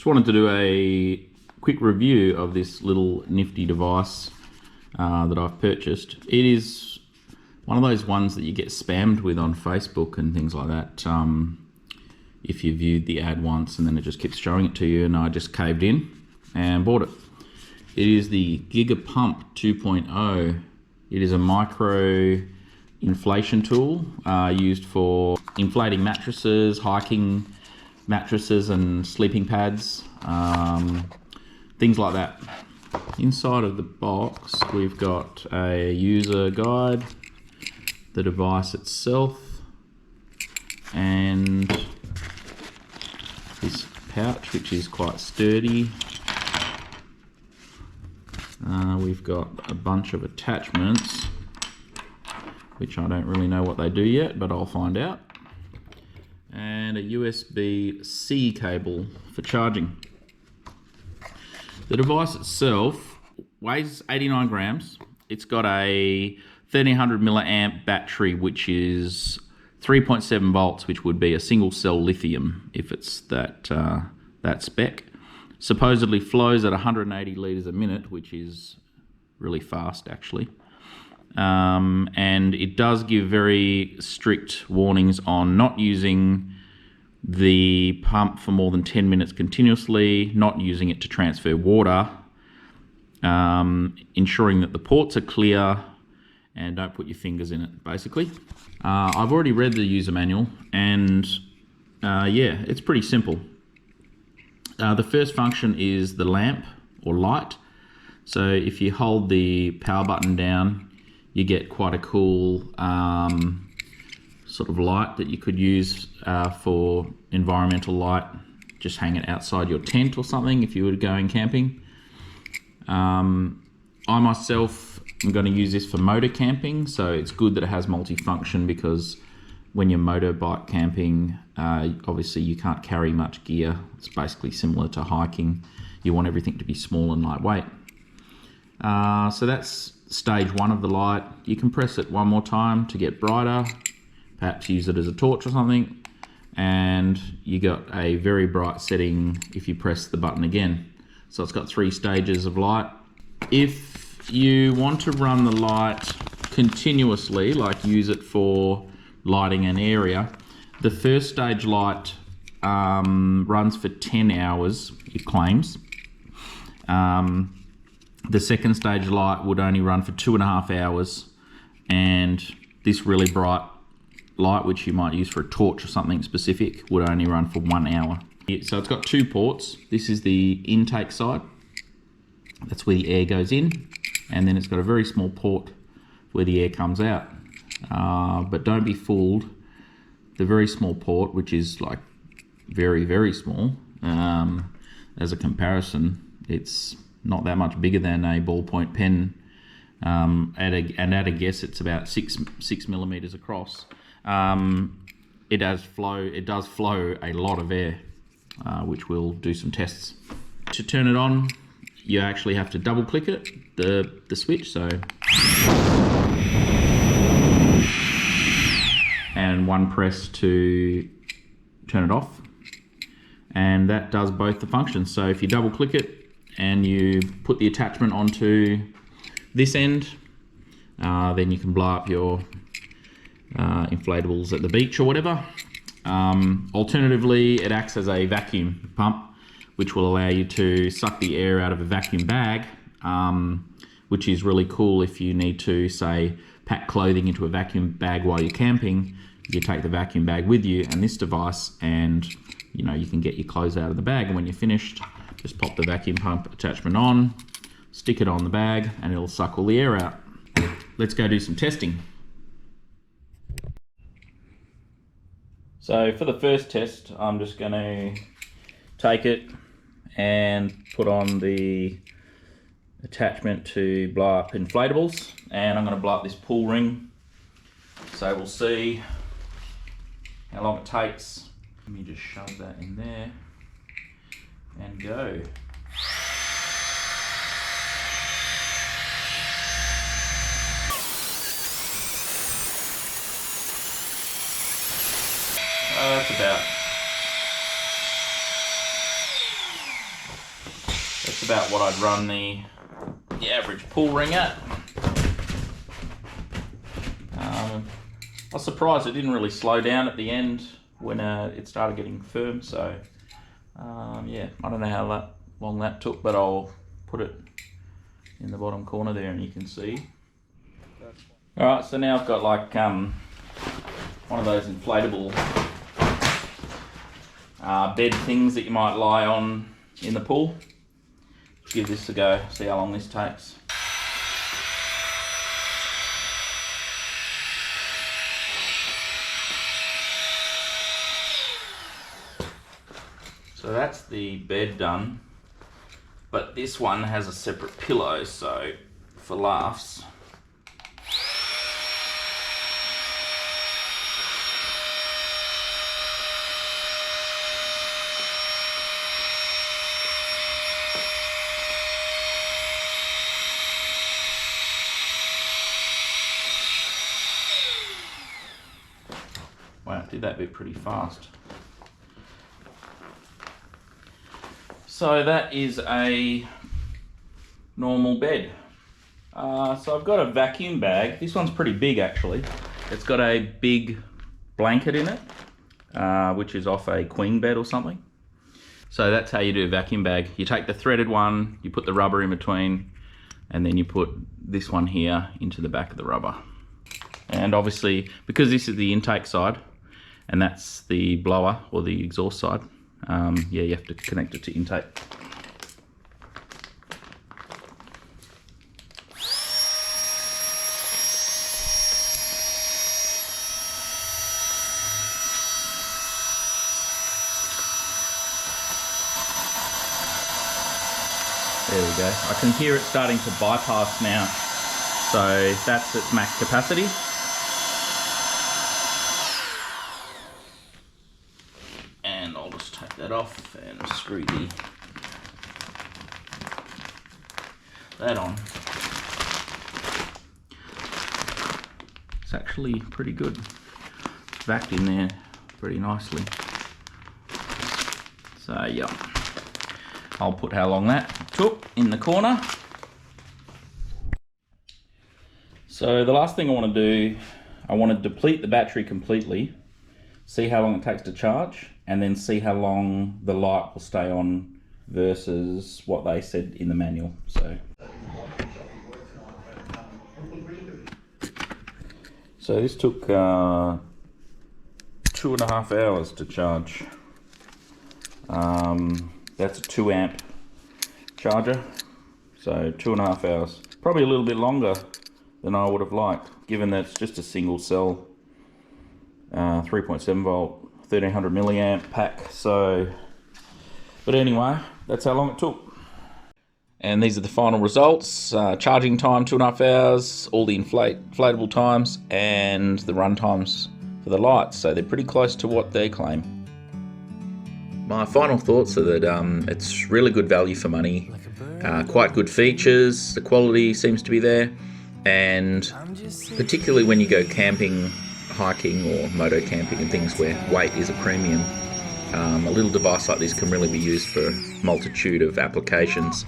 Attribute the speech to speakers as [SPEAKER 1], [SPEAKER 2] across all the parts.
[SPEAKER 1] Just wanted to do a quick review of this little nifty device that I've purchased. It is one of those ones that you get spammed with on Facebook and things like that. If you viewed the ad once and then it just keeps showing it to you, and I just caved in and bought it. It is the Giga Pump 2.0. It is a micro inflation tool used for inflating mattresses, hiking mattresses and sleeping pads, things like that. Inside of the box we've got a user guide, the device itself, and this pouch which is quite sturdy. We've got a bunch of attachments which I don't really know what they do yet, but I'll find out. And a USB-C cable for charging. The device itself weighs 89 grams. It's got a 1300 milliamp battery, which is 3.7 volts, which would be a single cell lithium if it's that spec. Supposedly flows at 180 litres a minute, which is really fast actually. And it does give very strict warnings on not using the pump for more than 10 minutes continuously, not using it to transfer water, ensuring that the ports are clear, and don't put your fingers in it, basically. I've already read the user manual, and yeah, it's pretty simple. The first function is the lamp or light. So if you hold the power button down, you get quite a cool sort of light that you could use for environmental light. Just hang it outside your tent or something if you were going camping. I myself am going to use this for motor camping, so it's good that it has multifunction, because when you're motorbike camping, obviously you can't carry much gear. It's basically similar to hiking. You want everything to be small and lightweight. So that's stage one of the light. You can press it one more time to get brighter, perhaps use it as a torch or something, and you got a very bright setting if you press the button again. So it's got 3 stages of light. If you want to run the light continuously, like use it for lighting an area, the first stage light runs for 10 hours, it claims. The second stage light would only run for 2.5 hours, and this really bright light, which you might use for a torch or something specific, would only run for 1 hour. So it's got 2 ports. This is the intake side. That's where the air goes in, and then it's got a very small port where the air comes out. But don't be fooled. The very small port, which is like very, very small, as a comparison, it's not that much bigger than a ballpoint pen. At a guess, it's about 6 millimeters across. It does flow a lot of air, which we'll do some tests. To turn it on, you actually have to double click it, the switch, so, and one press to turn it off, and that does both the functions. So if you double click it and you put the attachment onto this end, then you can blow up your inflatables at the beach or whatever. Alternatively, it acts as a vacuum pump, which will allow you to suck the air out of a vacuum bag, which is really cool if you need to, say, pack clothing into a vacuum bag while you're camping. You take the vacuum bag with you and this device, and you can get your clothes out of the bag, and when you're finished, just pop the vacuum pump attachment on, stick it on the bag, and it'll suck all the air out. Let's go do some testing. So for the first test, I'm just going to take it and put on the attachment to blow up inflatables, and I'm going to blow up this pull ring. So we'll see how long it takes. Let me just shove that in there and go. That's about what I'd run the average pull ring at. I was surprised it didn't really slow down at the end when it started getting firm, so yeah, I don't know how long that took, but I'll put it in the bottom corner there and you can see. Alright, so now I've got like one of those inflatable bed things that you might lie on in the pool. Give this a go, see how long this takes. So that's the bed done, but this one has a separate pillow, so for laughs, wow, did that bit pretty fast. So that is a normal bed. So I've got a vacuum bag. This one's pretty big actually. It's got a big blanket in it, which is off a queen bed or something. So that's how you do a vacuum bag. You take the threaded one, you put the rubber in between, and then you put this one here into the back of the rubber. And obviously, because this is the intake side, and that's the blower or the exhaust side, yeah, you have to connect it to intake. There we go. I can hear it starting to bypass now. So that's its max capacity. And I'll just take that off and screw that on. It's actually pretty good. It's vacked in there pretty nicely. So yeah, I'll put how long that took in the corner. So the last thing I want to do, I want to deplete the battery completely, see how long it takes to charge, and then see how long the light will stay on versus what they said in the manual. So this took 2.5 hours to charge. That's a 2 amp charger, so 2.5 hours. Probably a little bit longer than I would have liked, given that it's just a single cell 3.7 volt 1300 milliamp pack. So, but anyway, that's how long it took. And these are the final results. Charging time 2.5 hours, all the inflatable times, and the run times for the lights. So they're pretty close to what they claim. My final thoughts are that it's really good value for money, quite good features, the quality seems to be there, and particularly when you go camping, hiking or moto camping and things where weight is a premium, a little device like this can really be used for a multitude of applications,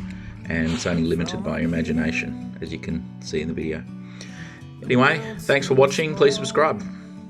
[SPEAKER 1] and it's only limited by your imagination, as you can see in the video. Anyway, thanks for watching, please subscribe.